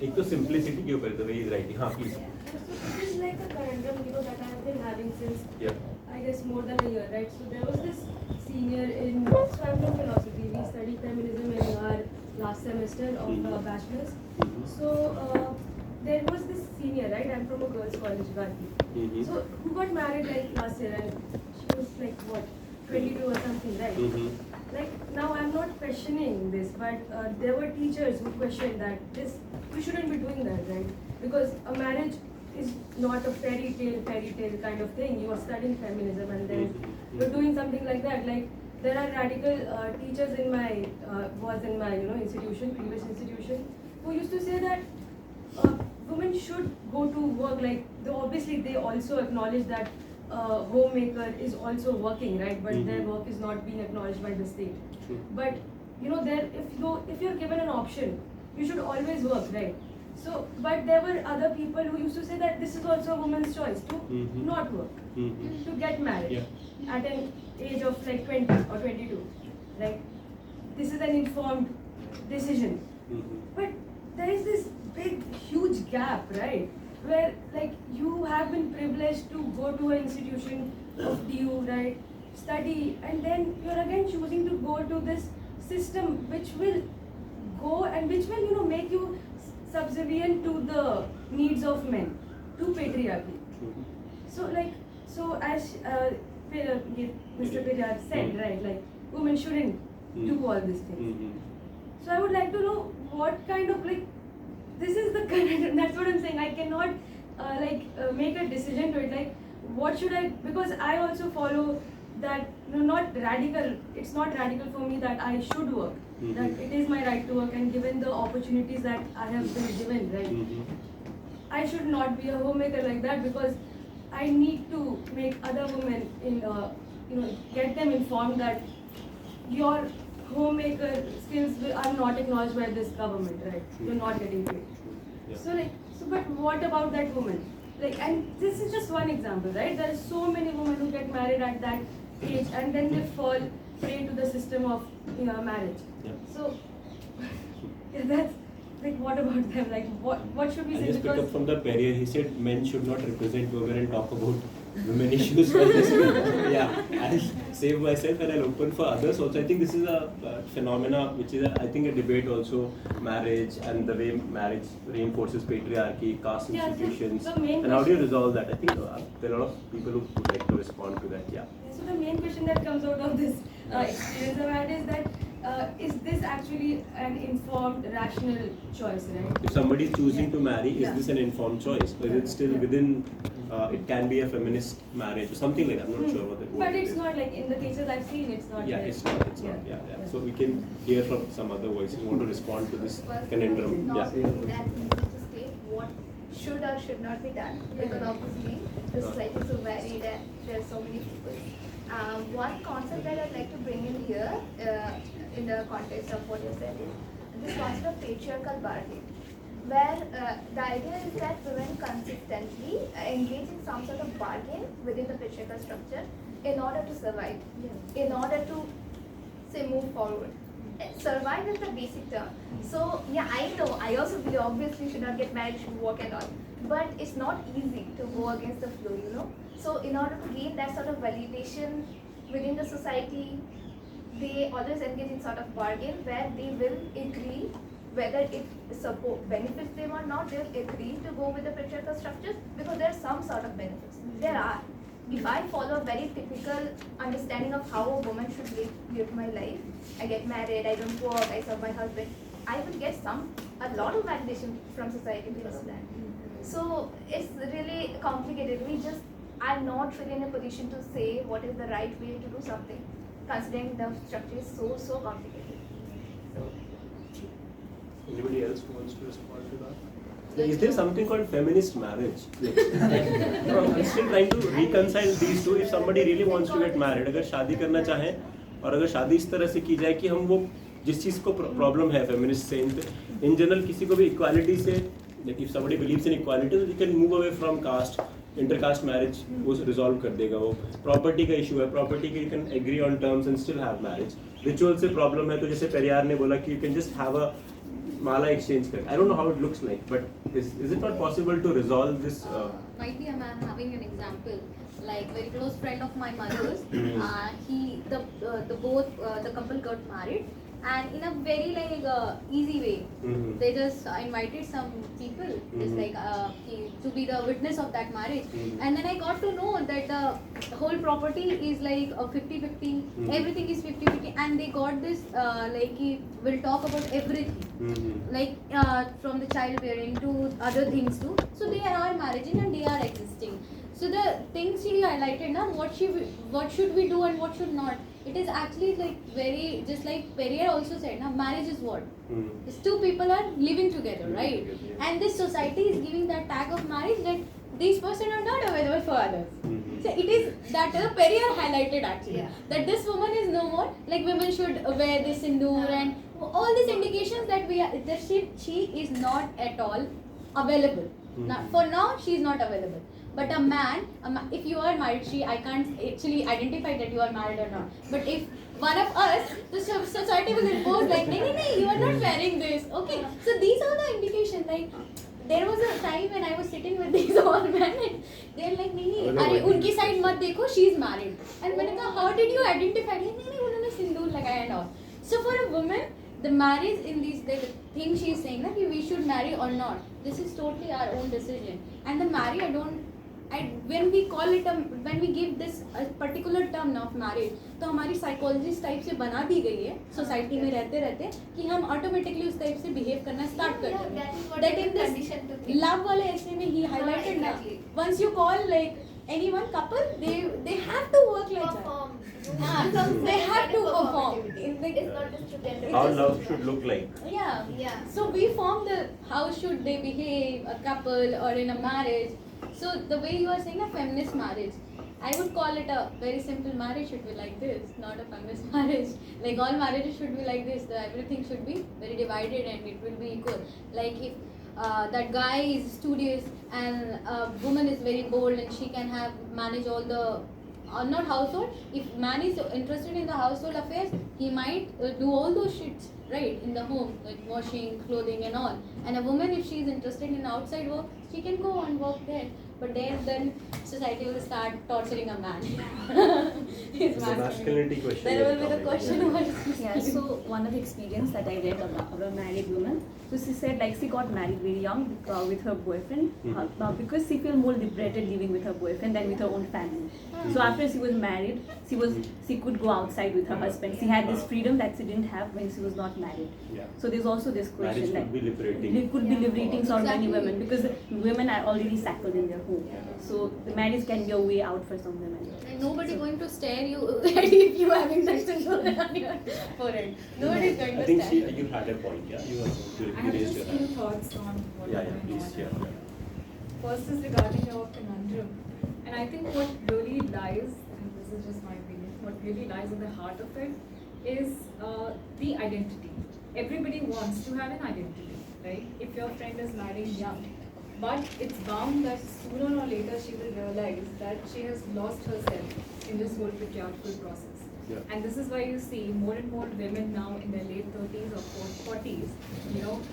एक तो simplicity के ऊपर the way he's writing. हाँ please. So this is like a conundrum, that I have been having since I guess more than a year, right? So there was this senior in, so I'm from philosophy. We studied feminism in our last semester of bachelor's. So there was this senior, right? I'm from a girls' college, Bharti. So who got married like last year, and she was like what, 22 or something, right? Like now I'm not questioning this, but there were teachers who questioned that this we shouldn't be doing that, right? Because a marriage is not a fairy tale kind of thing. You are studying feminism and then you're doing something like that. Like there are radical teachers in my institution, previous institution, who used to say that women should go to work. Like obviously they also acknowledge that homemaker is also working, right? But their work is not being acknowledged by the state. But there if you're given an option, you should always work, right? So, but there were other people who used to say that this is also a woman's choice to not work, to get married at an age of like 20 or 22. Like this is an informed decision. But there is this big, huge gap, right? Where like you have been privileged to go to an institution of DU, right? Study, and then you're again choosing to go to this system which will go and which will make you subservient to the needs of men, to patriarchy. So as Mr. Periyar said, right, like women shouldn't do all these things. So I would like to know what kind of this is the kind. That's what I'm saying. I cannot make a decision to it. Like what should I? Because I also follow that not radical. It's not radical for me that I should work. That it is my right to work, and given the opportunities that I have been given, right, I should not be a homemaker like that, because I need to make other women get them informed that your homemaker skills are not acknowledged by this government, right? You're not getting paid. So but what about that woman? And this is just one example, right? There are so many women who get married at that age, and then they fall prey to the system of marriage. So that's what about them? What should we say? I just picked up from the Periyar. He said men should not represent women and talk about women issues like this. I'll save myself and I'll open for others also. I think this is a phenomena which is I think a debate also, marriage and the way marriage reinforces patriarchy, caste institutions, and how do you resolve that? I think there are a lot of people who would like to respond to that. So the main question that comes out of this experience I've had is that is this actually an informed, rational choice, right? If somebody is choosing to marry, is this an informed choice? Or is it still within, it can be a feminist marriage or something like that? I'm not sure what that word But it's not in the cases I've seen, it's not. It's not. So we can hear from some other voice who want to respond to this conundrum. That easy to state what should or should not be done, because obviously the society is so varied and there are so many people. One concept that I'd like to bring in here, in the context of what you said, is this concept of patriarchal bargaining, where the idea is that women consistently engage in some sort of bargain within the patriarchal structure in order to survive, in order to say move forward. Survive is the basic term. So I know, I also believe obviously should not get married, should work and all, but it's not easy to go against the flow, So in order to gain that sort of validation within the society, they always engage in sort of bargain where they will agree whether it benefits them or not. They'll agree to go with the patriarchal structures because there are some sort of benefits. There are. If I follow a very typical understanding of how a woman should live my life, I get married, I don't work, I serve my husband, I will get a lot of validation from society because of that. So it's really complicated. We just are not really in a position to say what is the right way to do something, considering the structure is so complicated. Anybody else who wants to respond to that? Is there something called feminist marriage? I'm still trying to reconcile these two. If somebody really wants to get married, अगर शादी करना चाहें और अगर शादी इस तरह से की जाए कि हम वो जिस चीज़ को प्रॉब्लम है फेमिनिस्ट से इन जनरल किसी को भी इक्वालिटी से, if somebody believes in equality, they can move away from caste. Intercaste marriage वो रिजॉल्व कर देगा. वो प्रॉपर्टी का इशू है, प्रॉपर्टी के you can agree on terms and still have marriage. Ritual से प्रॉब्लम है तो जैसे पेरियार ने बोला कि you can just have a mala exchange kar. I don't know how it looks like, but is it not possible to resolve this? Might be I'm having an example. Like very close friend of my mother's, the couple got married, and in a very easy way, they just invited some people, just to be the witness of that marriage. And then I got to know that the whole property is like a 50-50, everything is 50-50, and they got this we'll talk about everything, from the child bearing to other things too. So they are marrying and they are existing. So the things she highlighted now, what should we do and what should not. It is actually very, just like Periyar also said, now marriage is what? These two people are living together, right? And this society is giving that tag of marriage that these persons are not available for others. So it is that Periyar highlighted actually, that this woman is no more, like women should wear this sindoor and all these indications that she is not at all available. For now, she is not available. But a man, if you are married, I can't actually identify that you are married or not. But if one of us, the society will impose no, you are not wearing this. Okay, so these are the indications. There was a time when I was sitting with these old men and they're like, no, unki side mat dekho, she is married. And when I asked, how did you identify? No, unhone sindoor lagaya and all. So for a woman, the marriage in the thing she is saying that we should marry or not, this is totally our own decision. And the marry, when we call it when we give this a particular term of marriage, तो हमारी psychologist type से बना दी गई है society में रहते रहते कि हम automatically उस type से behave करना start कर देते हैं. That in this love वाले ऐसे में he highlighted ना, once you call anyone couple, they have to work like that. They have to perform. It's not just pretend. How love should look like. Yeah. So So we form the how should they behave, a couple or in a marriage. So the way you are saying a feminist marriage, I would call it a very simple marriage should be like this, not a feminist marriage. Like all marriages should be like this. Everything should be very divided and it will be equal. Like if that guy is studious and a woman is very bold and she can manage all the not household. If man is interested in the household affairs, he might do all those shits right in the home, like washing, clothing and all. And a woman, if she is interested in outside work, she can go and work there. But then society will start torturing a man. His It's a masculinity question. There will be the question what is Yeah, so one of the experience that I read about a married woman, so she said she got married very young with her boyfriend because she felt more liberated living with her boyfriend than with her own family. So after she was married, she could go outside with her husband. She had this freedom that she didn't have when she was not married. Yeah. So there's also this question Marriage could be liberating. it could be liberating for many Exactly. women because women are already shackled in their home. So the marriage can be a way out for some women. And nobody going to stare you if you having sex on your forehead. Nobody is going I to think stare. you had a point, yeah? You I have raised just your few hand. thoughts on what Yeah, is yeah, going please, on. yeah. First is regarding your conundrum. And I think what really lies, and this is just my opinion, what really lies at the heart of it is the identity. Everybody wants to have an identity, right? If your friend is marrying young, but it's bound that sooner or later she will realize that she has lost herself in this whole patriarchal process. Yeah. And this is why you see more and more women now in their late 30s or 40s,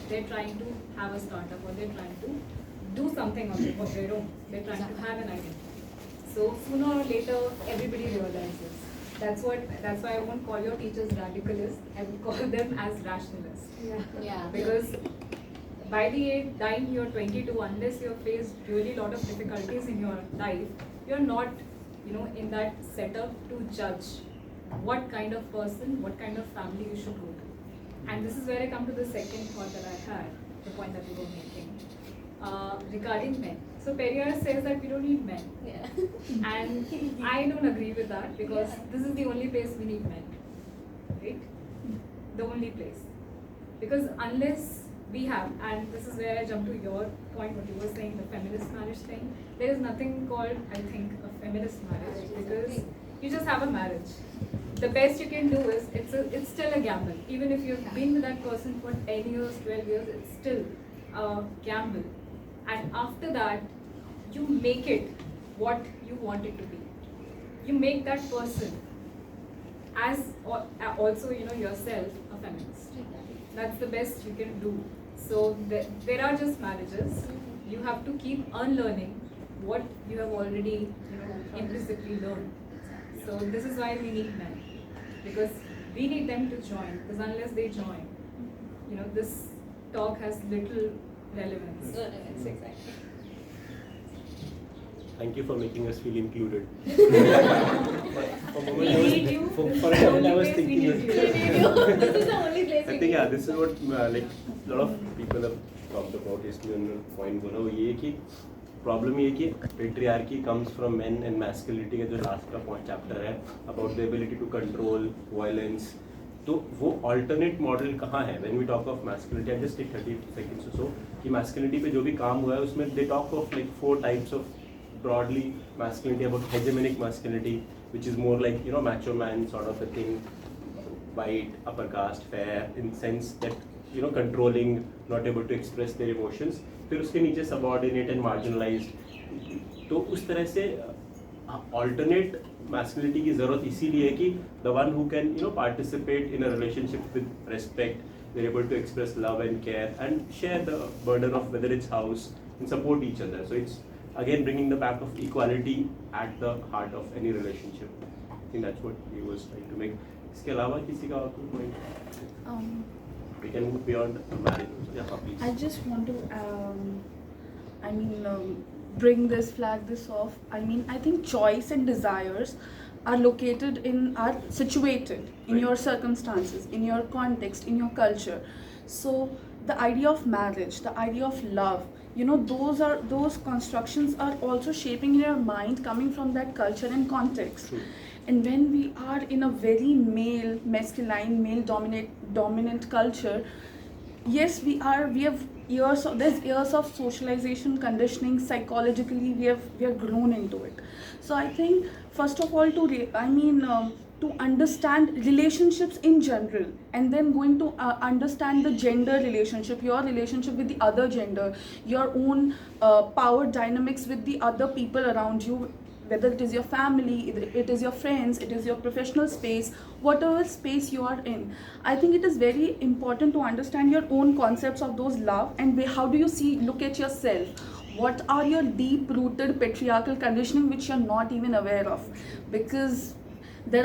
they're trying to have a startup or they're trying to do something of their own. They're trying to have an identity. So sooner or later, everybody realizes. That's why I won't call your teachers radicalists. I would call them as rationalists. Yeah. Because by the time you're 22, unless you've faced really a lot of difficulties in your life, you're not, in that setup to judge what kind of person, what kind of family you should go to. And this is where I come to the second thought that I had, the point that you were making, regarding men. So Periyar says that we don't need men. Yeah. And I don't agree with that because this is the only place we need men, right? The only place. Because unless we have, and this is where I jump to your point, what you were saying, the feminist marriage thing, there is nothing called, I think, a feminist marriage because you just have a marriage. The best you can do is, it's still a gamble. Even if you've been with that person for 10 years, 12 years, it's still a gamble. And after that, you make it what you want it to be. You make that person as also yourself a feminist. That's the best you can do So there are just marriages. You have to keep unlearning what you have already, implicitly learned. So this is why we need men, because we need them to join. Because unless they join, this talk has little relevance. Exactly. Thank you for making us feel included. We need you. For a moment I was thinking This is the only place I think this is what like a lot of people have talked about. इसमें उन्होंने point बोला वो ये कि problem ये कि patriarchy comes from men and masculinity का जो last का point chapter है about the ability to control violence. तो वो alternate model कहाँ है? When we talk of masculinity, I just take 30 seconds or so कि masculinity पे जो भी काम हुआ है उसमें they talk of like 4 types of broadly masculinity, about hegemonic masculinity, which is more like macho man sort of a thing, white, upper caste, fair, in sense that controlling, not able to express their emotions. फिर उसके नीचे subordinate and marginalized. तो उस तरह से alternate masculinity की ज़रूरत इसीलिए है कि the one who can participate in a relationship with respect, they're able to express love and care and share the burden of whether it's house and support each other. So it's again bringing the back of equality at the heart of any relationship. I think that's what he was trying to make. इसके अलावा किसी का और कोई point? We can move beyond marriage. Yeah, please. I just want to, bring this flag this off. I think choice and desires are situated in Right. your circumstances, in your context, in your culture. So the idea of marriage, the idea of love, those constructions are also shaping in your mind, coming from that culture and context. True. And when we are in a very masculine, male dominant culture, yes, we have there's years of socialization, conditioning, psychologically we are grown into it. So I think first of all to understand relationships in general, and then going to understand the gender relationship, your relationship with the other gender, your own power dynamics with the other people around you, whether it is your family, it is your friends, it is your professional space, whatever space you are in. I think it is very important to understand your own concepts of those love and how do you look at yourself. What are your deep-rooted patriarchal conditioning which you're not even aware of? Because we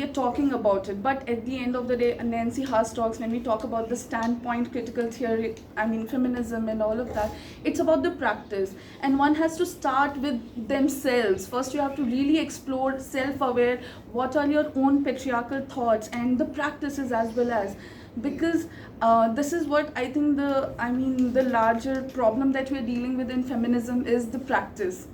are talking about it, but at the end of the day, Nancy Haas talks, when we talk about the standpoint critical theory, feminism and all of that, it's about the practice. And one has to start with themselves. First, you have to really explore, self-aware, what are your own patriarchal thoughts and the practices as well as. Because this is what I think the larger problem that we're dealing with in feminism is the practice.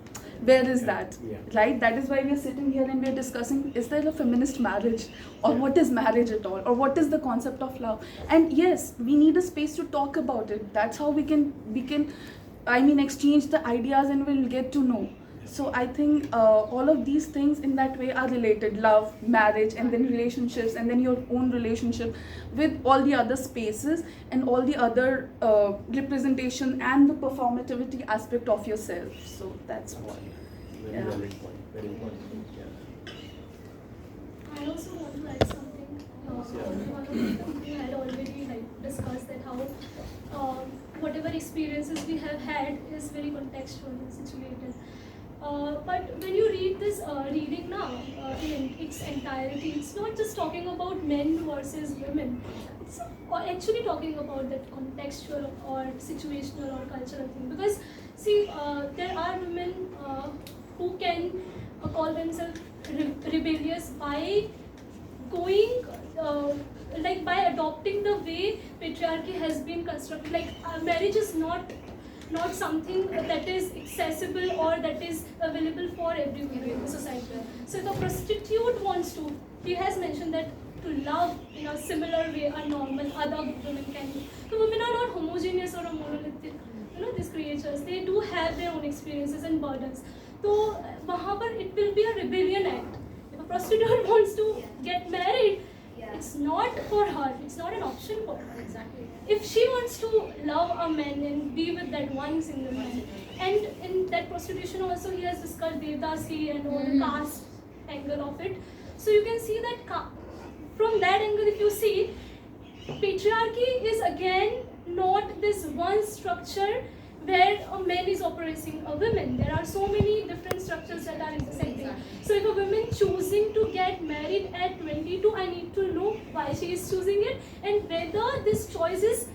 Where is that? Yeah. Right? That is why we are sitting here and we are discussing, is there a feminist marriage? Or what is marriage at all? Or what is the concept of love? And yes, we need a space to talk about it. That's how we can exchange the ideas and we'll get to know. So I think all of these things in that way are related. Love, marriage, and then relationships, and then your own relationship with all the other spaces and all the other representation and the performativity aspect of yourself. So that's what. Very valid point. Very important. Yeah. I also want to add something. One of the things we had already discussed that how whatever experiences we have had is very contextual and situated. But when you read this reading now in its entirety, it's not just talking about men versus women. It's actually talking about that contextual or situational or cultural thing. Because see, there are women who can call themselves rebellious by going by adopting the way patriarchy has been constructed. Marriage is not something that is accessible or that is available for everyone in the society. So if a prostitute wants to, he has mentioned that to love in a similar way a normal other women can do. So women are not homogeneous or monolithic, these creatures. They do have their own experiences and burdens. So वहाँ पर it will be a rebellion act. If a prostitute wants to get married, it's not for her, it's not an option for her. Exactly. If she wants to love a man and be with that one single man, and in that prostitution also he has discussed Devdasi and all the caste angle of it. So you can see that from that angle, if you see, patriarchy is again not is one structure where a man is oppressing a woman. There are so many different structures that are intersecting. So if a woman choosing to get married at 22, I need to know why she is choosing it and whether this choice is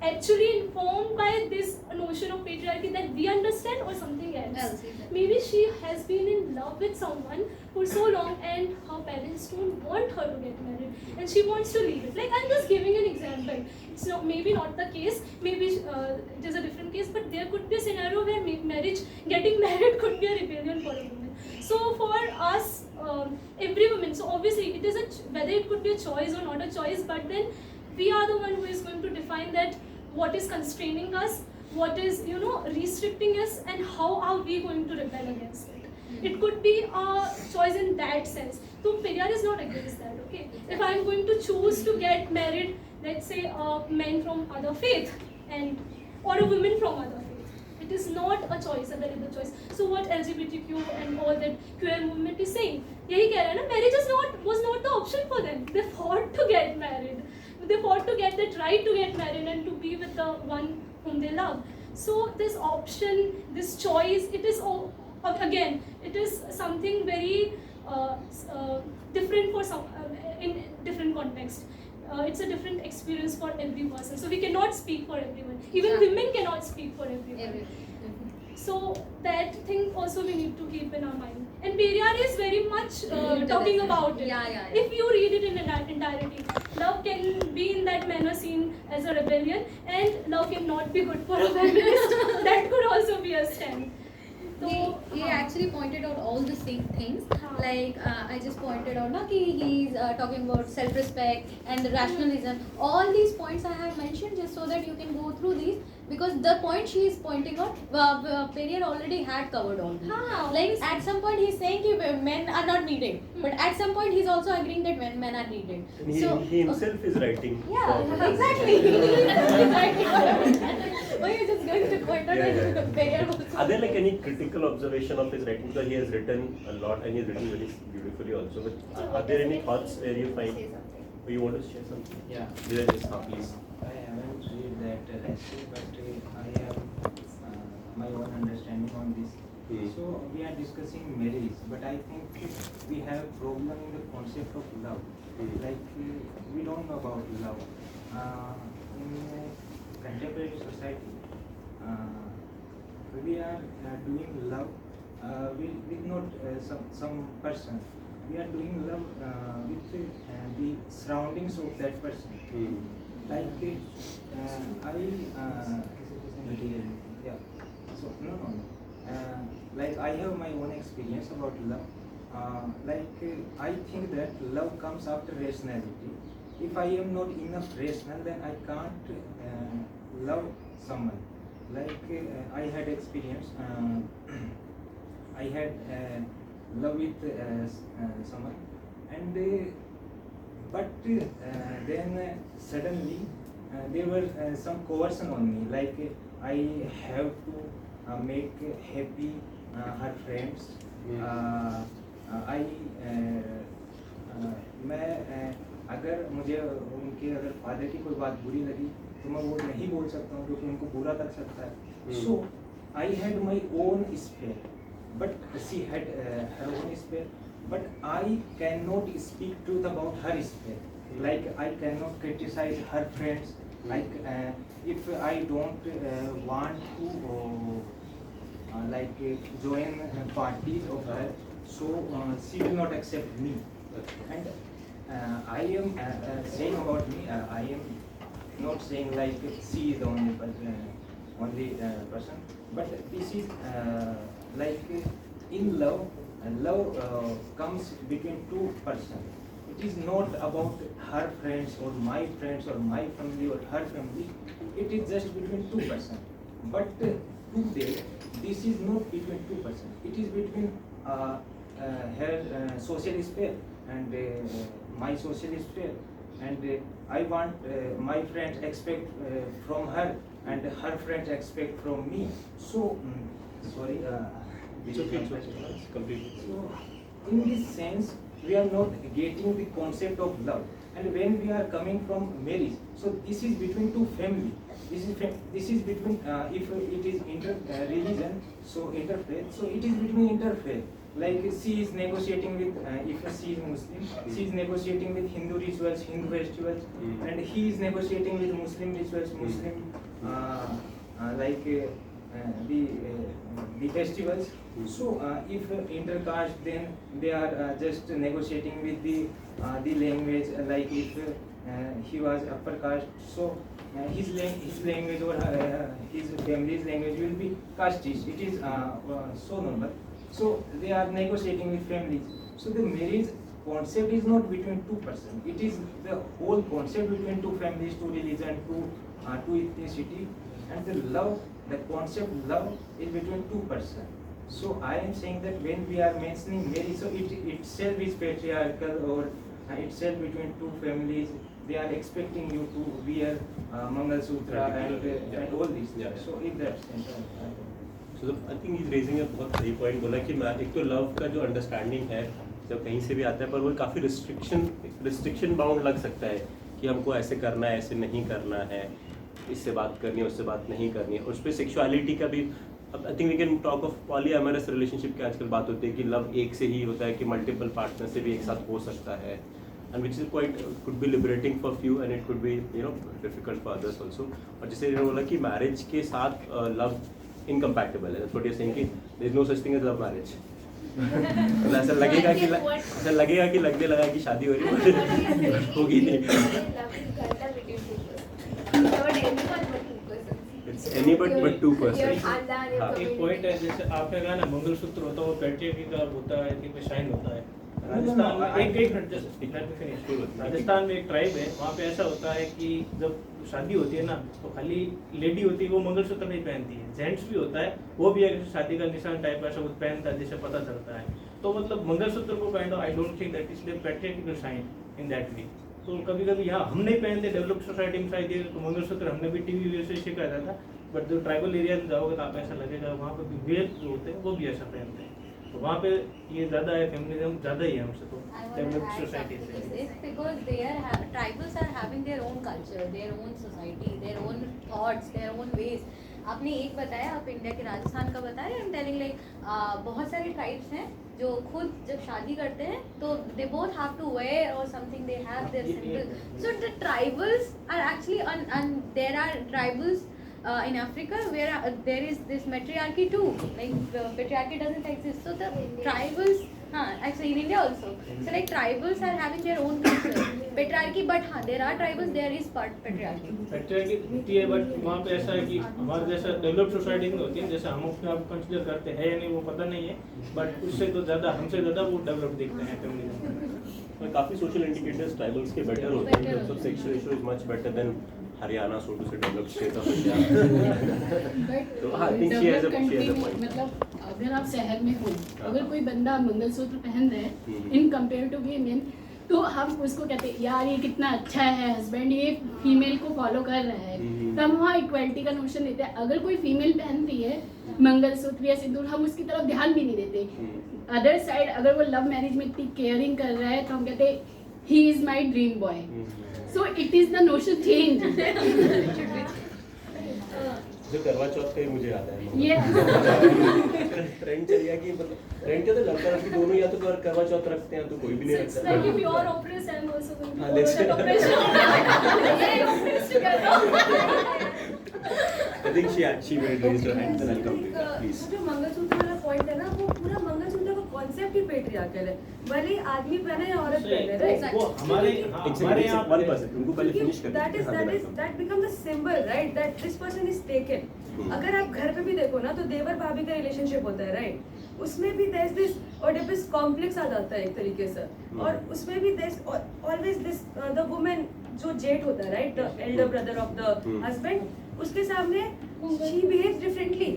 actually informed by this notion of patriarchy that we understand or something else. Maybe she has been in love with someone for so long and her parents don't want her to get married and she wants to leave it. Like, I'm just giving an example. It's not, maybe not the case, maybe it is a different case, but there could be a scenario where getting married could be a rebellion for a woman. So for us, every woman, so obviously it is whether it could be a choice or not a choice, but then we are the one who is going to define that what is constraining us, what is restricting us, and how are we going to rebel against it. It could be a choice in that sense. So Periyar is not against that, okay? If I'm going to choose to get married, let's say a man from other faith or a woman from other faith, it is not a choice, a available choice. So what LGBTQ and all that queer movement is saying, yahi keh raha hai na, marriage was not the option for them. They fought to get married. They fought to get that right to get married and to be with the one whom they love. So this option, this choice, it is again, it is something very different for some in different context. It's a different experience for every person. So we cannot speak for everyone. Even women cannot speak for everyone. So that thing also we need to keep in our mind. And Periyar is very much talking about it. If you read it in entirety, love can be in that manner seen as a rebellion, and love cannot be good for a feminist. That could also be a stand. So, he actually pointed out all the same things. Like I just pointed out, he's talking about self-respect and the rationalism. All these points I have mentioned just so that you can go through these, because the point she is pointing out, Periyar already had covered all these. Like at some point he's saying that men are not needed, but at some point he's also agreeing that men are needed. He himself is writing. Yeah, exactly. Exactly. Why are you just going to point out that Periyar also? Are there like any critical observation of his writing? Because he has written a lot and he's written very beautifully also. But are there any thoughts where you find? Oh, you want to share something? Yeah. Please. I haven't read that essay, but I have my own understanding on this. So we are discussing marriage, but I think we have a problem in the concept of love. Like we don't know about love. In contemporary society, we are doing love with not some person. We are doing love with the surroundings of that person. Like So no. Like I have my own experience about love. I think that love comes after rationality. If I am not enough rational, then I can't love someone. Like I had experience. I had love with someone, and but then suddenly there were some coercion on me. Like I have to make happy her friends. मैं अगर मुझे उनके अगर father की कोई बात बुरी लगी तो मैं वो नहीं बोल सकता हूँ क्योंकि उनको बुरा लग सकता है. So I had my own sphere, but she had her own sphere. But I cannot speak truth about her sphere. Like I cannot criticize her friends. Like if I don't want to join parties of her, so she will not accept me. And I am saying about me. I am not saying like she is the only person, but this is like in love. Love comes between two persons. It is not about her friends or my friends or my family or her family. It is just between two persons. But today, this is not between two persons. It is between her social sphere and my social sphere. And I want my friends expect from her and her friends expect from me. So, sorry. It's okay. Completely. So, in this sense, we are not getting the concept of love. And when we are coming from marriage, so this is between two families. this is between if it is inter religion, so interfaith, so it is between interfaith. Like she is negotiating with if she is Muslim, she is negotiating with Hindu rituals, Hindu festivals, and he is negotiating with Muslim rituals, Muslim the festivals. So if intercaste, then they are just negotiating with the language. Like if he was upper caste, so his language or his family's language will be casteist. It is so normal. So they are negotiating with families. So the marriage concept is not between two persons. It is the whole concept between two families, two religion, two ethnicity, and the love. The concept love is between two persons. So I am saying that when we are mentioning marriage, so it itself is patriarchal, or itself between two families. They are expecting you to wear Mangal Sutra and all these things. So in that sense, So I think he's raising a बहुत सही point बोला कि एक तो love का जो understanding है जब कहीं से भी आता है, पर वो काफ़ी restriction bound लग सकता है कि हमको ऐसे करना है, ऐसे नहीं करना है, इससे बात करनी है, उससे बात नहीं करनी है. और उस पर सेक्सुअलिटी का भी अब I think we can talk of polyamorous relationship की आजकल बात होती है कि लव एक से ही होता है कि मल्टीपल पार्टनर से भी एक साथ हो सकता है, and which is quite could be liberating for few and it could be difficult for others also. और जैसे इन्होंने बोला कि मैरिज के साथ लव इनकम्पैटिबल है, that's what you are saying that there is no such thing as love marriage. ऐसा लगेगा कि लगने लगा कि शादी हो रही है होगी नहीं. It's any but two person. एक पॉइंट है, जैसे आपने कहा ना मंगलसूत्र होता है वो पैट्रियार्की का होता है कि शाइन होता है. राजस्थान में एक ट्राइब है, वहाँ पे ऐसा होता है कि जब शादी होती है ना तो खाली लेडी होती है वो मंगलसूत्र नहीं पहनती है, जेंट्स भी होता है वो भी अगर शादी का निशान टाइप ऐसा कुछ पहनता है जिससे पता चलता है. तो मतलब मंगलसूत्र को पहनो, I don't think that is the patriarchal sign in that way. तो कभी कभी यहाँ हम नहीं पहनते, डेवलप्ड सोसाइटी में शायद ये तो मंगलसूत्र हमने भी टीवी से सिखाया जाता था, बट जो ट्राइबल एरिया में जाओगे तो आप ऐसा लगेगा वहाँ पे भी वेल जो होते हैं वो भी ऐसा पहनते हैं. तो वहाँ पे ये ज़्यादा है, फेमिनिज्म ज़्यादा ही है हमसे तो डेवलप्ड सोसाइटी से. Because they are tribals are having their own culture, their own society, their own thoughts, their own ways. आपने एक बताया, आप इंडिया के राजस्थान का बता रहे हैं. I'm telling like बहुत सारे ट्राइब्स हैं जो खुद जब शादी करते हैं तो they both have to wear or something, they have their symbol. So the tribals are actually and there are tribals in Africa where there is this matriarchy too, like patriarchy doesn't exist. So the tribals, actually in India also, so like tribals are having their own culture, patriarchy, but there are tribals, there is patriarchy. Patriarchy होती है, but वहाँ पे ऐसा है कि हमारे जैसा developed society में होती है, जैसे हम अपने आप कंसिडर करते हैं या नहीं वो पता नहीं है, बट उससे तो ज़्यादा हमसे ज़्यादा वो डेवलप दिखते हैं फेमिनिज्म. काफ़ी सोशल इंडिकेटर्स ट्राइबल्स के बेटर होते हैं. सब sexual ratio is much better than Haryana, so to say developed state of India. तो I think she has a point. मतलब अगर आप शहर में हो, अगर कोई बंदा मंगलसूत्र पहन रहा है इन कंपेयर टू वीमेन, तो हम उसको कहते हैं यार ये कितना अच्छा है हस्बैंड, ये फीमेल को फॉलो कर रहा है. तो हम वहाँ इक्वालिटी का नोशन देते हैं. अगर कोई फीमेल पहनती है मंगलसूत्र या सिंदूर, हम उसकी तरफ ध्यान भी नहीं देते. अदर साइड अगर वो लव मैरिज में इतनी केयरिंग कर रहा है तो हम कहते हैं he is my dream boy. So it is the notion change. जो करवा चौथ का ही मुझे याद है. ये ट्रेंड चल गया कि ट्रेंड क्या था, लड़का लड़की दोनों या तो करवा चौथ रखते हैं तो कोई भी नहीं रखता. Like if you are oppressed, I'm also going to let's follow that oppression. I think she will raise her hand and I'll come to you. Please. जो मंगलसूत्र वाला पॉइंट है ना, वो पूरा मंगलसूत्र का कॉन्सेप्ट ही पेट्रियार्कल है, भले ही आदमी पहने या औरत पहने, राइट? वो हमारे यहाँ one person उनको पहले फिनिश करते हैं. that becomes a symbol, right? That this person is taken. अगर आप घर पे भी देखो ना तो देवर भाभी का रिलेशनशिप होता है, राइट? उसमें भी there's this Oedipus complex आ जाता है एक तरीके से, और उसमें भी there's always this the woman जो जेठ होता है, right? The elder brother of the husband, उसके सामने she behaves differently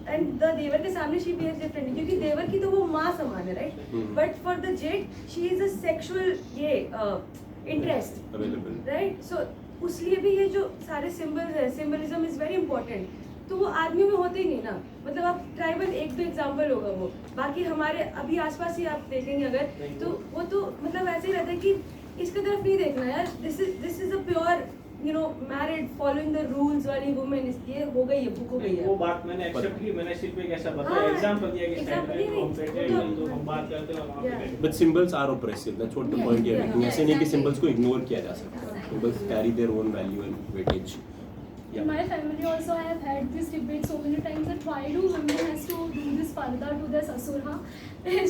and the देवर के सामने she behaves differently, क्योंकि देवर की तो वो माँ समान है, राइट? But for the जेठ she is a sexual interest available, right? So उसलिए भी ये जो सारे सिंबल्स है, सिंबलिज्म इज वेरी इंपॉर्टेंट. तो वो आदमी में होते ही नहीं ना, मतलब आप ट्राइबल एक दो एग्जांपल होगा वो, बाकी हमारे अभी आसपास ही आप देखेंगे अगर तो वो तो मतलब ऐसे ही रहता है कि इसकी तरफ नहीं देखना यार, this is a pure you know, married following the rules वाली woman is ये हो गई है, बुक हो गई है. वो बात मैंने एक्सेप्ट की, मैंने सिर्फ एक ऐसा बताया, एग्जांपल दिया कि example जो हम बात करते हैं वहाँ पे. But symbols are oppressive. That's what the point here is. ऐसे नहीं कि symbols को ignore किया जा सकता. Symbols carry their own value and weightage. In my family also I have had this debate so many times that why do women has to do this parda to their sasur, huh?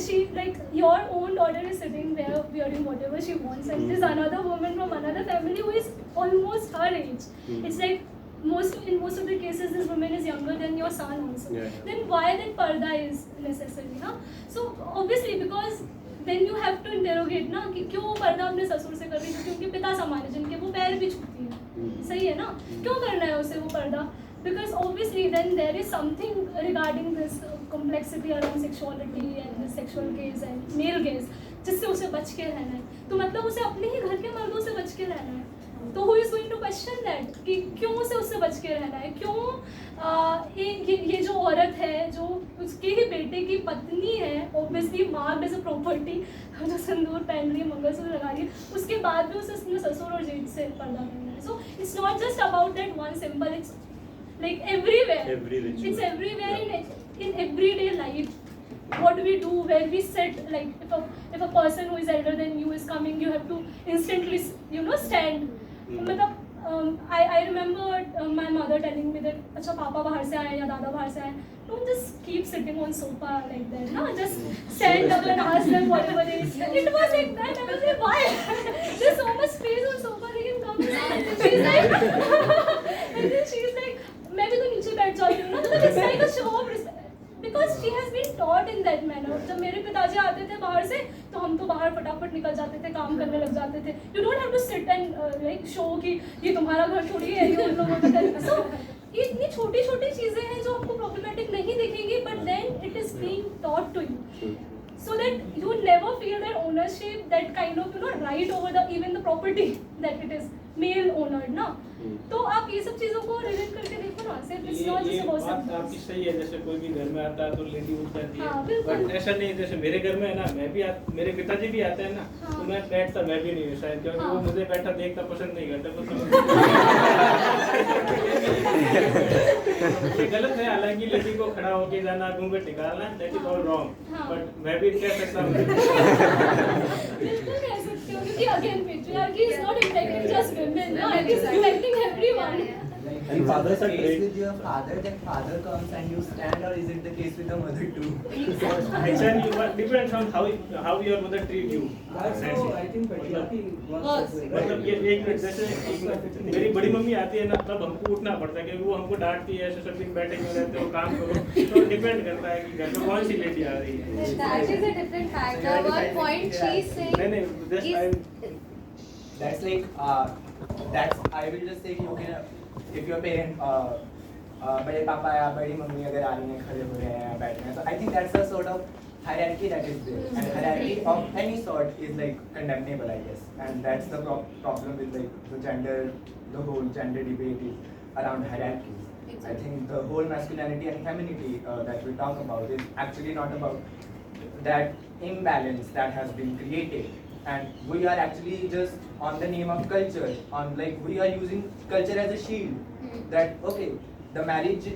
She, like, your own daughter is sitting there wearing whatever she wants and there's another woman from another family who is almost her age. It's like in most of the cases this woman is younger than your son also. Then why that parda is necessary, huh? So obviously because then you have to interrogate ना कि क्यों वो पर्दा अपने ससुर से कर रही है, क्योंकि उनके पिता समान है जिनके वो पैर भी छूती है, सही है ना, क्यों करना है उसे वो पर्दा? Because obviously then there is something regarding this complexity around sexuality and the sexual gaze and male gaze जिससे उसे बच के रहना है. तो मतलब उसे अपने ही घर के मर्दों से बच के रहना है. तो who is going to question that कि क्यों उसे उससे बच के रहना है, क्यों ये जो औरत है जो उसके ही बेटे की पत्नी है, obviously marked as a property, जो संदूर पहन रही है, मंगलसूत्र लगा रही है, उसके बाद भी उसे अपने ससुर और जेठ से पर्दा करना है. So it's not just about that one symbol, it's like everywhere. It's everywhere in everyday life. What we do, where we sit, like if a person who is elder than you is coming, you have to instantly, you know, stand. मतलब I remember my mother telling me that अच्छा पापा बाहर से आए या दादा बाहर से आए, don't just keep sitting on sofa like that, no, just stand up and ask them whatever they is. It was like that. I was like, why? There's so much space on sofa, they can come and sit. She's like and then she's like मैं भी तो नीचे बैठ जाती हूँ ना, मतलब it's like a show of respect. Because she has been taught in that manner. जब मेरे पिताजी आते थे बाहर से तो हम तो बाहर फटाफट निकल जाते थे, काम करने लग जाते थे. You don't have to sit and like show कि ये तुम्हारा घर थोड़ी है, ये उन लोगों का घर. So ये इतनी छोटी-छोटी चीजें हैं जो आपको problematic नहीं दिखेंगी, but then it is being taught to you, so that you never feel that ownership, that kind of, you know, right over the even the property that it is male owner ना. तो आप ये सब चीजों को relate करके देखो ना, सिर्फ इट्स नॉट जस्ट अबाउट बात आपकी सही है. जैसे कोई भी घर में आता है तो लेडी उठ जाती है, हाँ, बिल्कुल. बट ऐसा नहीं. जैसे मेरे घर में है ना, मैं भी मेरे पिताजी भी आते हैं ना, तो मैं बैठता मैं भी नहीं हूँ शायद, क्योंकि वो मुझे बैठा देखना पसंद नहीं करते. ये गलत है, हालांकि लेडी को खड़ा होके जाना, घूंघट निकालना, that is all wrong. But मैं भी कह सकता हूँ बिल्कुल कह सकते हो, क्योंकि again patriarchy is not impacting just women, no, it is impacting everyone. And fathers are case trained. with your father, that father comes and you stand, or is it the case with the mother too? Actually, depends on how your mother treat you. So I think patriarchy works. मतलब ये एक minute, जैसे मेरी बड़ी mummy आती है ना, तब हमको उठना पड़ता है क्योंकि वो हमको डांटती है, ऐसे सब दिन बैठे हुए रहते हो, काम करो. तो डिपेंड करता है कि घर में कौन सी लेडी आ रही है. That is a different factor. One point she's saying नहीं, That's like that's I will just say कि okay, if your parent बड़े पापा या बड़ी मम्मी अगर आ रही हैं, खड़े हो रहे हैं, बैठ रहे हैं, so I think that's a sort of hierarchy that is there, and hierarchy of any sort is like condemnable, I guess, and that's the problem with like the whole gender debate is around hierarchies. I think the whole masculinity and femininity that we talk about is actually not about that imbalance that has been created, and we are actually just on the name of culture, on like we are using culture as a shield, that okay, the marriage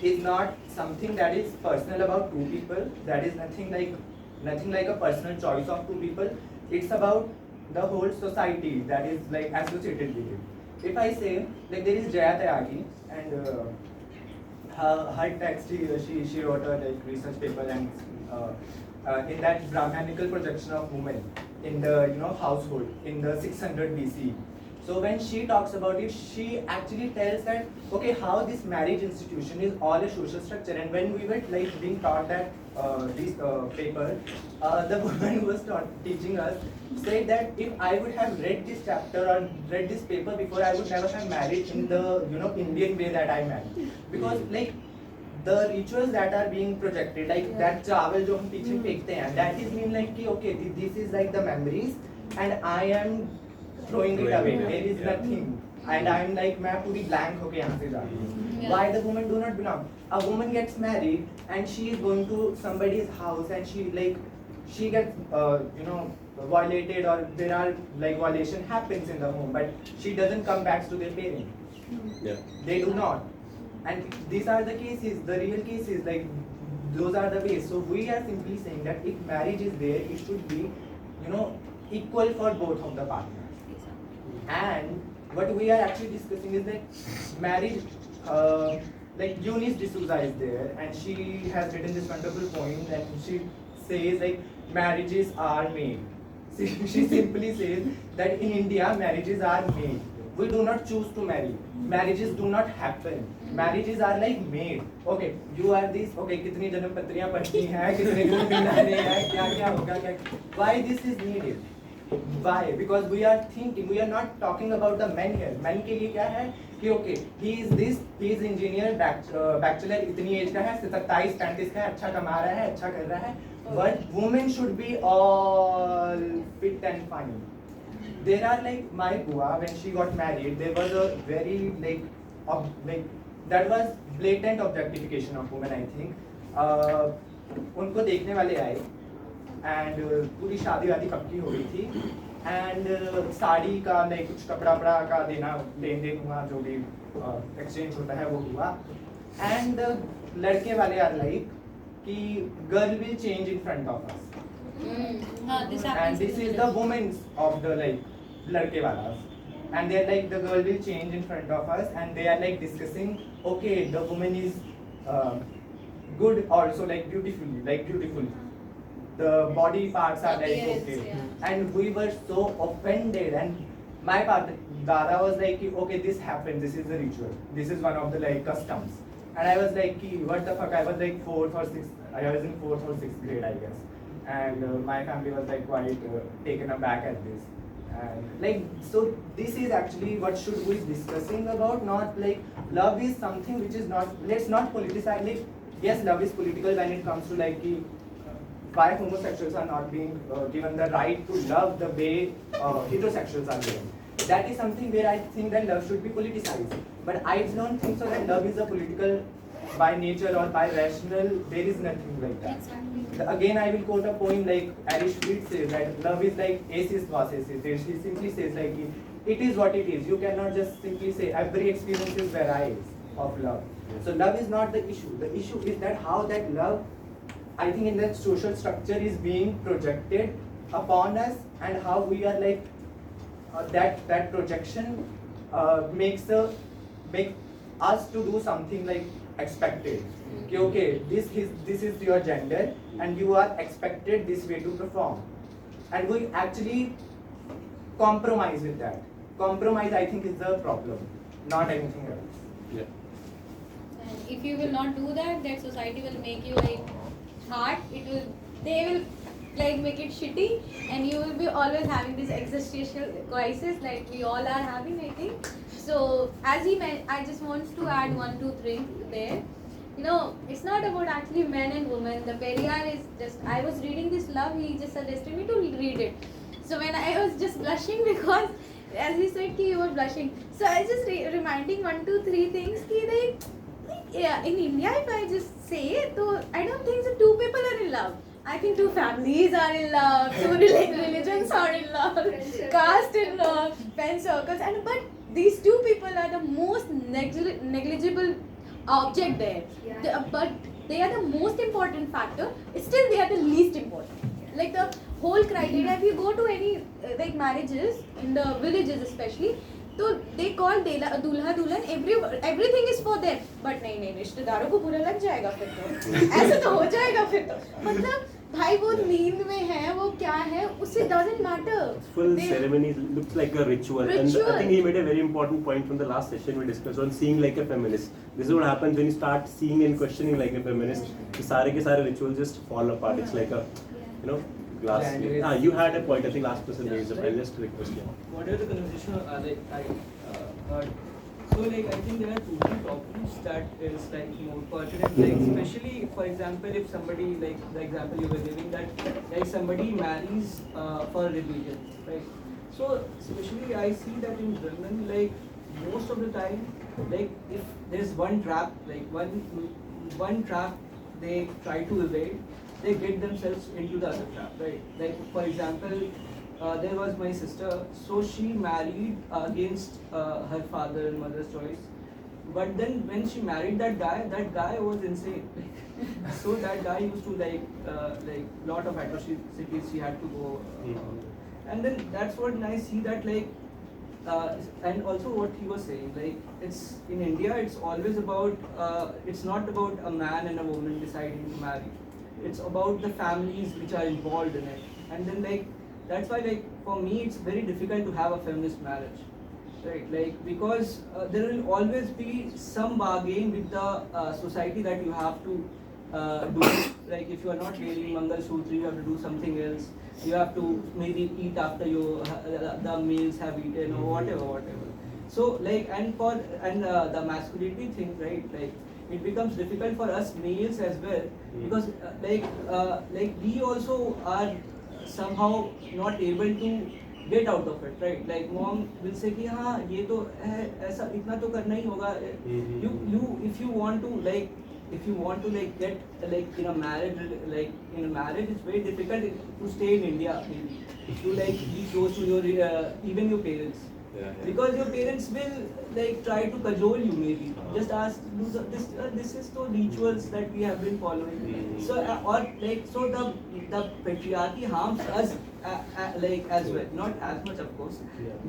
is not something that is personal about two people, that is nothing like a personal choice of two people, it's about the whole society that is like associated with it. If I say like there is Jaya Tyagi, and her text, she wrote a like research paper, and in that Brahmanical projection of women in the household in the 600 BC. So when she talks about it, she actually tells that okay, how this marriage institution is all a social structure. And when we were like being taught that this paper, the woman who was teaching us said that if I would have read this chapter or read this paper before, I would never have married in the Indian way that I married, because like the rituals that are being projected, like that chawal jo hum piche fenkte hain, that is mean like ki okay, this is like the memories and I am throwing it away, there is nothing, and I am like मैं पूरी blank होके यहाँ से जा रही हूँ. Why the women do not belong? A woman gets married and she is going to somebody's house and she like she gets violated, or there are like violation happens in the home, but she doesn't come back to their parents. Yeah. They do not. And these are the cases, the real cases, like those are the ways. So we are simply saying that if marriage is there, it should be, equal for both of the partners. And what we are actually discussing is that marriage, like Eunice D'Souza is there, and she has written this wonderful point, and she says like marriages are made. She simply says that in India marriages are made. We do not choose to marry. Marriages do not happen. Marriages are like made. Okay, you are this. Okay, कितनी जन्म पत्रियां पढ़नी हैं, कितने दिन बनाने हैं, क्या होगा, क्या? Why this is needed? Why? Because we are thinking. We are not talking about the men here. Men के लिए क्या है? कि okay, he is this, he is engineer, bachelor, इतनी एज का है, 27-35 का है, अच्छा कमा रहा है, अच्छा कर रहा है. But women should be all fit and fine. There are like my Bua, when she got married, there was a very that was blatant objectification of women, I think. उनको देखने वाले आए, and पूरी शादी वादी कब की हो गई थी, and साड़ी का नहीं कुछ कपड़ा का देना लेन देन हुआ, जो भी exchange होता है वो हुआ, and लड़के वाले are like कि girl will change in front of us. And this is the women's of the like ladke walas, and they're like the girl will change in front of us, and they are like discussing, okay, the woman is good also, like beautiful, the body parts are like okay, and we were so offended, and my dada was like, okay, this happened, this is the ritual, this is one of the like customs, and I was like, what the fuck, I was like 4th or 6th, I was in 4th or 6th grade, I guess. And my family was like quite taken aback at this, and like so this is actually what should we discussing about, not like love is something which is not, let's not politicize. Like, yes, love is political when it comes to like why homosexuals are not being given the right to love the way heterosexuals are given. That is something where I think that love should be politicized, but I don't think so that love is a political by nature or by rational. There is nothing like that. Again, I will quote a poem like Arish Fried says that love is like aces was aces. He simply says like it is what it is. You cannot just simply say every experience is varies of love. So love is not the issue. The issue is that how that love, I think in that social structure is being projected upon us, and how we are like that projection makes us to do something like expected. Okay, this is your gender, and you are expected this way to perform, and we actually compromise with that. Compromise, I think, is the problem, not anything else. Yeah. And if you will not do that, that society will make you like hard. They will like make it shitty, and you will be always having this existential crisis like we all are having, I think. So as he meant, I just want to add 1, 2, 3 there. It's not about actually men and women. The Periyar is just, I was reading this love, he just suggested me to read it. So when I was just blushing because as he said you were blushing. So I was just reminding 1, 2, 3 things yeah, in India if I just say, so I don't think so 2 people are in love. I think 2 families are in love, 2 religions are in love, caste in love, friend circles, but these 2 people are the most negligible object there. But they are the most important factor. Still, they are the least important. Like the whole criteria. If you go to any like marriages in the villages, especially, so they call दूल्हा दुल्हन everything is for them. But नहीं रिश्तेदारों को बुरा लग जाएगा फिर तो ऐसा तो हो जाएगा फिर तो मतलब भाई वो नींद में है वो क्या है उससे doesn't matter. Full ceremony looks like a ritual. And I think he made a very important point from the last session we discussed on seeing like a feminist. This is what happens when you start seeing and questioning like a feminist. The सारे के सारे rituals just fall apart. It's like a glass. You had a point. I think last person raised it. I'll just request you. Whatever the conversation I heard. So like I think there are 2 topics that is like more pertinent, like especially for example if somebody like the example you were giving that like somebody marries for religion, right? So especially I see that in women like most of the time like if there's one trap like one trap they try to evade, they get themselves into the other trap, right? Like for example, there was my sister, so she married against her father and mother's choice. But then when she married that guy was insane. So that guy used to like lot of atrocities she had to go. And then that's what I see that like, and also what he was saying, like it's in India, it's always about, it's not about a man and a woman deciding to marry. It's about the families which are involved in it. And then like, that's why like for me it's very difficult to have a feminist marriage. Right, like because there will always be some bargain with the society that you have to do. Like if you are not wearing Mangal Sutra, you have to do something else. You have to maybe eat after you the meals have eaten or whatever. So like the masculinity thing, right? Like it becomes difficult for us males as well because like we also are somehow not able to get out of it, right? Like mom will say कि हाँ ये तो है ऐसा इतना तो करना ही होगा. You if you want to like get like in a marriage it's very difficult to stay in India maybe to like be close to your even your parents. Because your parents will like try to cajole you maybe. Just ask, this is the rituals that we have been following. So or like so the patriarchy harms us like as well, not as much of course,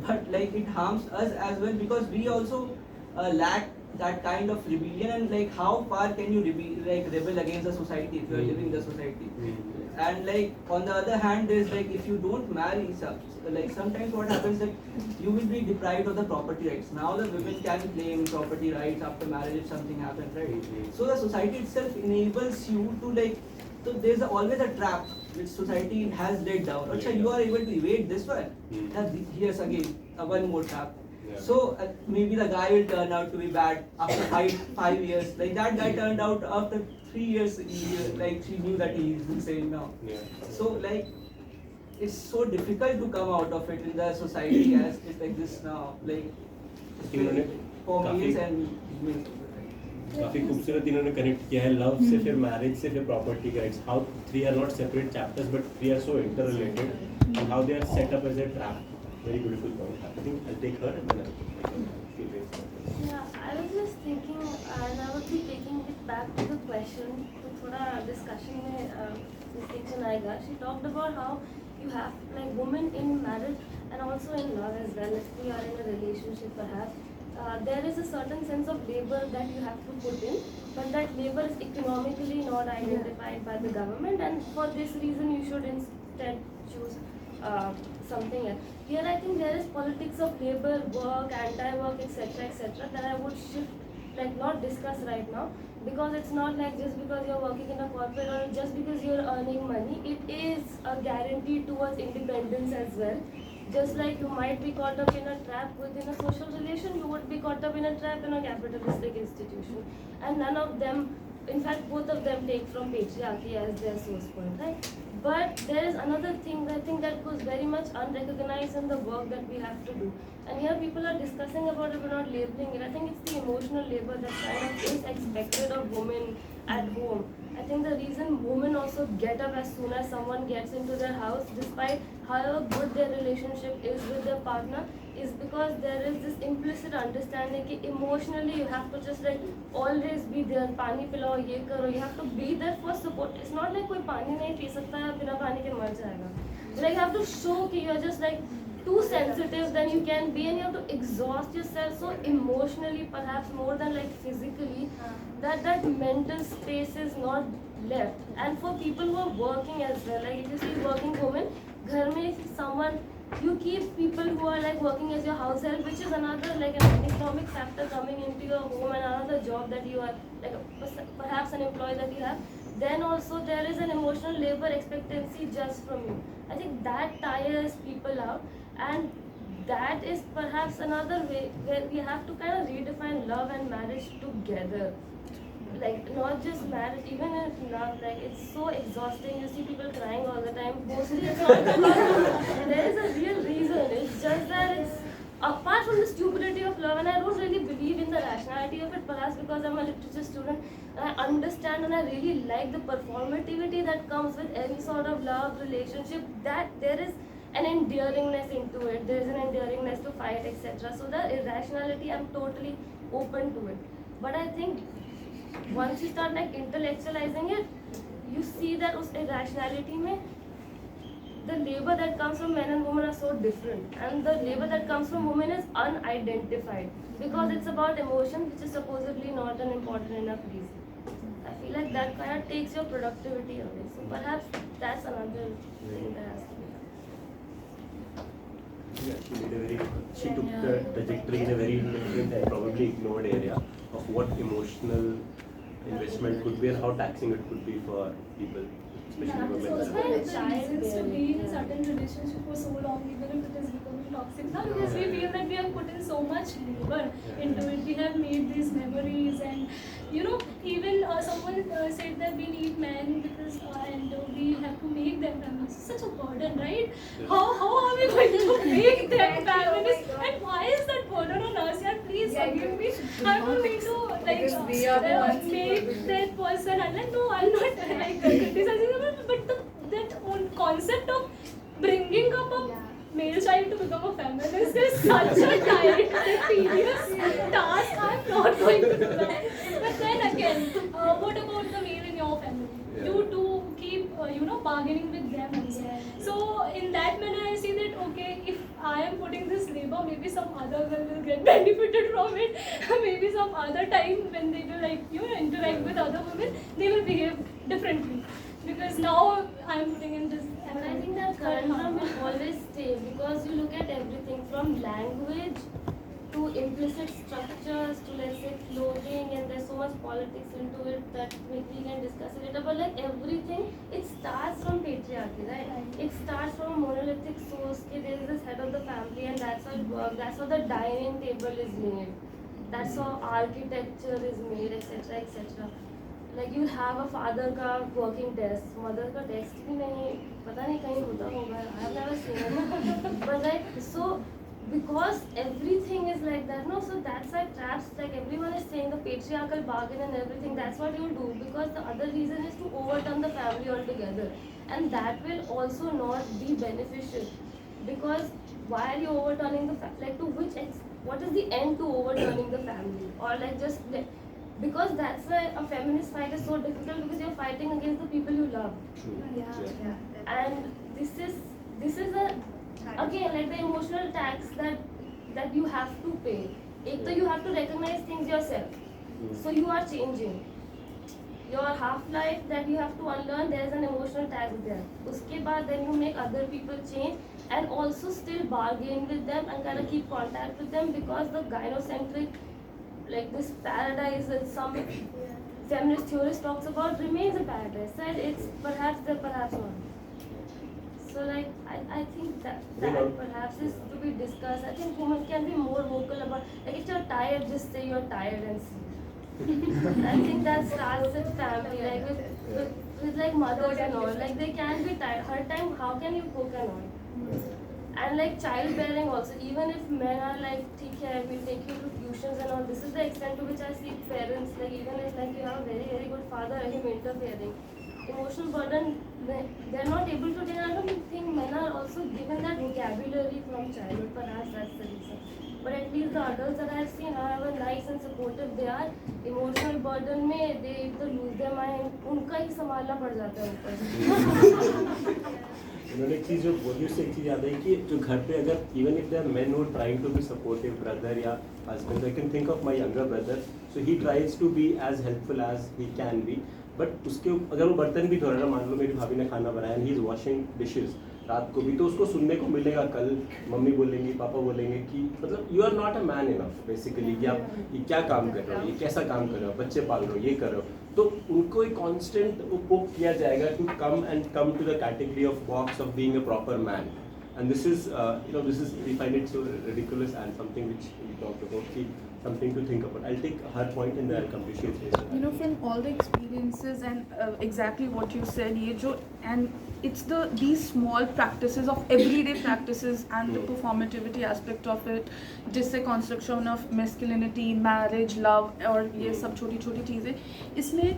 but like it harms us as well because we also lack that kind of rebellion. And like how far can you rebel against the society if you are living in the society? And like on the other hand, there's like if you don't marry, like sometimes what happens that you will be deprived of the property rights. Now the women can claim property rights after marriage if something happens, right? So the society itself enables you to like, so there's always a trap which society has laid down. Achha, you are able to evade this one. Here's again one more trap. So maybe the guy will turn out to be bad after five years. Like that guy turned out after 3 years. Like she knew that he is insane now. So like it's so difficult to come out of it in the society as it exists now. Like for males and females. काफी खूबसूरत इन्होंने connect किया है love से फिर marriage से फिर property का rights how three are not separate chapters but three are so interrelated and how they are set up as a trap very beautiful point I think I take her and then Yeah, I was just thinking, and I would be taking it back to the question. तो थोड़ा discussion में distinction आएगा. She talked about how you have like women in marriage and also in love as well. If we are in a relationship, perhaps there is a certain sense of labor that you have to put in, but that labor is economically not identified by the government, and for this reason you should instead choose something else. Here I think there is politics of labor, work, anti-work, etc. that I would shift, like not discuss right now, because it's not like just because you're working in a corporate or just because you're earning money, it is a guarantee towards independence as well. Just like you might be caught up in a trap within a social relation, you would be caught up in a trap in a capitalistic institution. And none of them, in fact both of them take from patriarchy as their source point, right? But there is another thing I think that goes very much unrecognized in the work that we have to do. And here people are discussing about it but not labeling it. I think it's the emotional labor that kind of is expected of women at home. I think the reason women also get up as soon as someone gets into their house, despite however good their relationship is with their partner, is because there is this implicit understanding that emotionally you have to just like always be there. Pani pilao, ye karo. You have to be there for support. It's not like कोई पानी नहीं P सकता है बिना पानी के मर जाएगा. Like you have to show that you are just like too sensitive than you can be, and you have to exhaust yourself so emotionally, perhaps more than like physically, that mental space is not left. And for people who are working as well, like if you see working women, घर में someone, you keep people who are like working as your house help, which is another like an economic factor coming into your home, and another job that you are like perhaps an employee that you have. Then also there is an emotional labor expectancy just from you. I think that tires people out, and that is perhaps another way where we have to kind of redefine love and marriage together. Like not just marriage, even in love, like it's so exhausting. You see people crying all the time. Mostly it's not because there is a real reason. It's just that it's apart from the stupidity of love, and I don't really believe in the rationality of it, perhaps because I'm a literature student and I understand and I really like the performativity that comes with any sort of love relationship, that there is an endearingness into it, there is an endearingness to fight, etc. So the irrationality, I'm totally open to it. But I think once you start like intellectualizing it, you see that उस irrationality में the labor that comes from men and women are so different, and the labor that comes from women is unidentified because it's about emotion, which is supposedly not an important enough reason. I feel like that kind of takes your productivity away. So perhaps that's another thing that has to be done. She took the trajectory in a very different and probably ignored area of what emotional investment could be and how taxing it could be for people, especially women. So the reasons to be in a certain relationship for so long, even if it is becoming toxic now, because we feel that we have put in so much labor into it. We have made these memories, and even someone said that we need men because and we have to make them feminists. It's such a burden, right? How are we going to make them feminists? And why is that burden on us? Yeah, please forgive me. I'm not going to make that person. And like, no, I'm not criticizing them, but that whole concept of bringing up a male child to become a feminist is such a tiring, tedious task. I'm not going to do that. But then again, what about the male in your family? You do keep, bargaining with them also. So in that manner, I see that, okay, if I am putting this labor, maybe some other girl will get benefited from it. Maybe some other time when they will interact with other women, they will behave differently. Because now I am putting in this. But I think that conundrum will always stay because you look at everything from language to implicit structures to, let's say, clothing, and there's so much politics into it that we can discuss it later. But like everything, it starts from patriarchy, right? It starts from a monolithic source. There is this head of the family, and that's how it works. That's how the dining table is made. That's how architecture is made, etc., etc. Like you have a father का working desk, mother का desk भी नहीं, पता नहीं कहीं होता होगा. I have never seen it. But like so, because everything is like that, no. So that's why traps, like everyone is saying the patriarchal bargain and everything. That's what you do because the other reason is to overturn the family altogether, and that will also not be beneficial. Because why are you overturning the like to which what is the end to overturning the family, or like just because that's why a feminist fight is so difficult, because you're fighting against the people you love. And this is a again like the emotional tax that you have to pay. So you have to recognize things yourself. So you are changing. Your half-life that you have to unlearn, there is an emotional tax there. Uske baad then you make other people change and also still bargain with them and kind of keep contact with them, because the gynocentric, like this paradise that some feminist theorist talks about, remains a paradise, right? It's perhaps there, perhaps not. So like I think that perhaps is to be discussed. I think women can be more vocal about, like if you're tired, just say you're tired and see. I think that starts with family, like with like mothers and all, like they can be tired. Her time, how can you cook and all? And like childbearing also, even if men are like, ठीक है, we'll take you to tuitions and all, this is the extent to which I see parents, like even if like you have a very, very good father, him interfering. Emotional burden, they're not able to take. I don't think men are also given that vocabulary from childhood, perhaps that's the reason. But at least the adults that I've seen, however nice and supportive they are, emotional burden में they either lose their mind, उनका ही संभालना पड़ जाता है ऊपर. उन्होंने एक चीज़ जो बोली उससे एक चीज़ याद आई कि जो घर पे अगर even if there are men who are trying to be supportive, brother या husband, I can think of my younger brother, so he tries to be as helpful as he can be, but उसके अगर वो बर्तन भी धो रहा है, मान लो मेरी भाभी ने खाना बनाया and he is washing dishes रात को भी, तो उसको सुनने को मिलेगा कल मम्मी बोलेंगी, पापा बोलेंगे कि मतलब you are not a man enough basically, कि आप ये क्या काम कर रहे हो, ये कैसा काम कर रहे हो, बच्चे पाल रहे हो, ये कर रहे हो. तो उनको एक कांस्टेंट वो पोक किया जाएगा to come to the category of box of being a proper man. And this is, this is, we find it so ridiculous and something which we talked about. कि something to think about. I'll take her point and then I'll complete it. You know, from all the experiences and exactly what you said, ye jo, and it's these small practices of everyday practices and the performativity aspect of it, जिससे construction of masculinity, marriage, love और ये सब छोटी छोटी चीज़ें, इसमें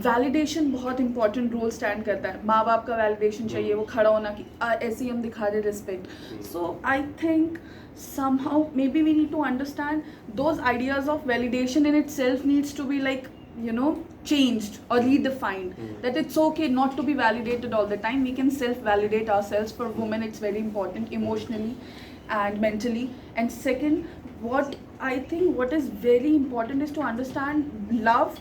validation बहुत important role stand करता है. माँ बाप का validation चाहिए, वो खड़ा होना कि ऐसे ही हम दिखा रहे respect. So I think somehow maybe we need to understand those ideas of validation in itself needs to be like, you know, changed or redefined, that it's okay not to be validated all the time. We can self-validate ourselves. For women it's very important emotionally and mentally. And second, what I think what is very important is to understand love,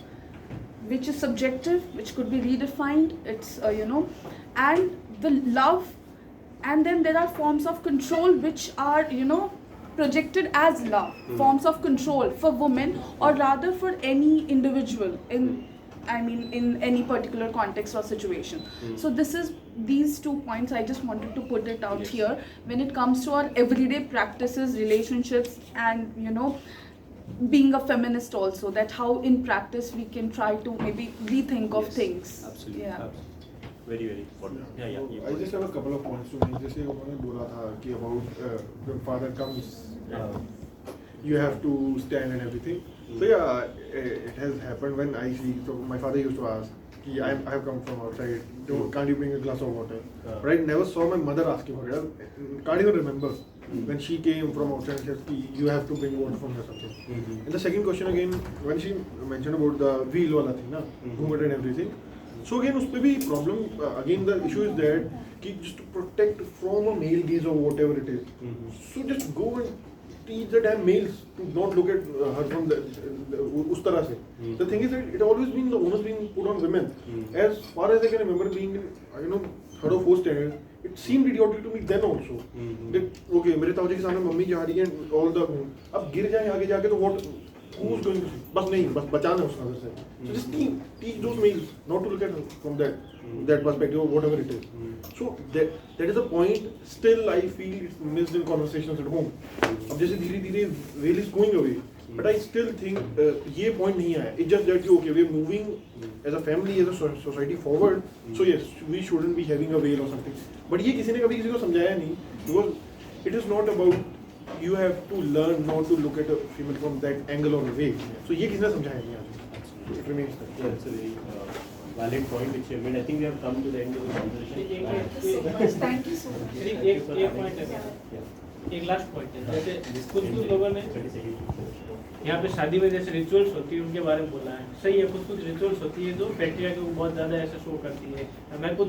which is subjective, which could be redefined. It's you know, and the love, and then there are forms of control which are, you know, projected as love, forms of control for women or rather for any individual in, I mean, in any particular context or situation. So this is these 2 points I just wanted to put it out here when it comes to our everyday practices, relationships, and, you know, being a feminist also, that how in practice we can try to maybe rethink of things. Absolutely. Yeah. Absolutely. Very, very important. Yeah. I just have a couple of points to make. जैसे उन्होंने बोला था कि about when father comes, you have to stand and everything. So yeah, it has happened when I see. So my father used to ask, कि I have come from outside. Can't you bring a glass of water? But I never saw my mother asking for it. Can't even remember when she came from outside and said, you have to bring water from here something. And the second question again, when she mentioned about the wheel wala thing, na, घूंघट and everything. So again, उस पे भी problem. Again, the issue is that कि just to protect from a male gaze or whatever it is. So just go and teach the damn males to not look at her from the उस तरह से. The thing is that it always been the onus being put on women. As far as I can remember being in, you know, third or fourth standard, it seemed idiotic to me then also. That okay, मेरे ताऊ जी के सामने mummy जा रही है and all the अब गिर जाए आगे जाके तो what? Who's going to see? बस नहीं, बस बचाना उसका वैसे. So just teach those males not to look at from that perspective or whatever it is. So that is a point. Still, I feel it's missed in conversations at home. अब जैसे धीरे-धीरे veil is going away, but I still think ये point नहीं आया. It's just that okay, we are moving as a family, as a society forward. So yes, we shouldn't be having a veil or something. But ये किसी ने कभी किसी को समझाया नहीं, because it is not about you have to learn not to look at a female from that angle or way. So ये किसने समझाया नहीं आज? So it remains that. Yeah, it's a very valid point which you made. I think we have come to the end of the conversation. Thank you so much. एक point है, एक last point है. जैसे कुछ लोगों ने यहाँ पे शादी में जैसे रिचुअल्स होती है उनके बारे में बोला है. सही है, कुछ रिचुअल्स होती है जो पैट्रियार्की को बहुत ज़्यादा ऐसे शो करती है. मैं खुद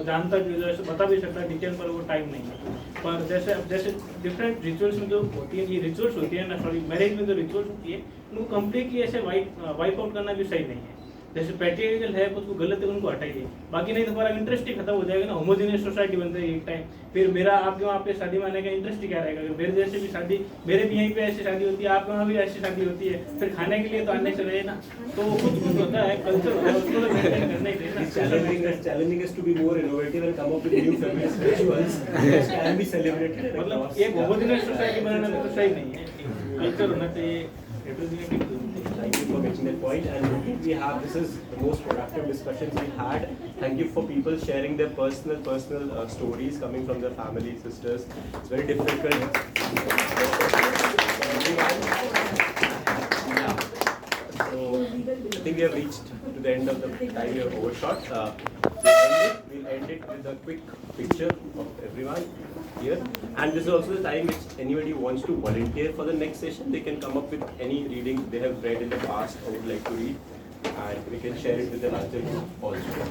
जानता भी ऐसे बता भी सकता डिटेल पर वो टाइम नहीं है. पर जैसे डिफरेंट रिचुअल्स में जो होती है, ये रिचुअल्स होती है ना, सॉरी मैरिज में जो रिचुअल्स होती है उनको कम्प्लीटली ऐसे वाइप आउट करना भी सही नहीं है. जैसे पैट्रियार्कल है कुछ गलत है उनको हटाइए, बाकी नहीं तो हमारा इंटरेस्ट ही खत्म हो जाएगा ना. होमोजेनियस सोसाइटी बन जाएगी एक टाइम. फिर मेरा आपके वहाँ पे शादी में आने का इंटरेस्ट ही क्या रहेगा? मेरे जैसे भी शादी, मेरे भी यहीं पे ऐसी शादी होती है, आपके वहाँ भी ऐसी शादी होती है, फिर खाने के लिए तो आने चले ना. तो कुछ होता है कल्चर होता है, उसको तो मेंटेन करना ही चाहिए. Challenging us to be more innovative and come up with new feminist rituals which can be celebrated. मतलब एक होमोजेनियस सोसाइटी बनाना तो सही नहीं है. कल्चर होना चाहिए representative. Thank you for making that point, and this is the most productive discussions we had. Thank you for people sharing their personal stories coming from their family, sisters. It's very difficult. Yeah. So I think we have reached to the end of the time. We have overshot. We'll end it with a quick picture of everyone here, and this is also the time which anybody wants to volunteer for the next session. They can come up with any readings they have read in the past or would like to read, and we can share it with the larger group also.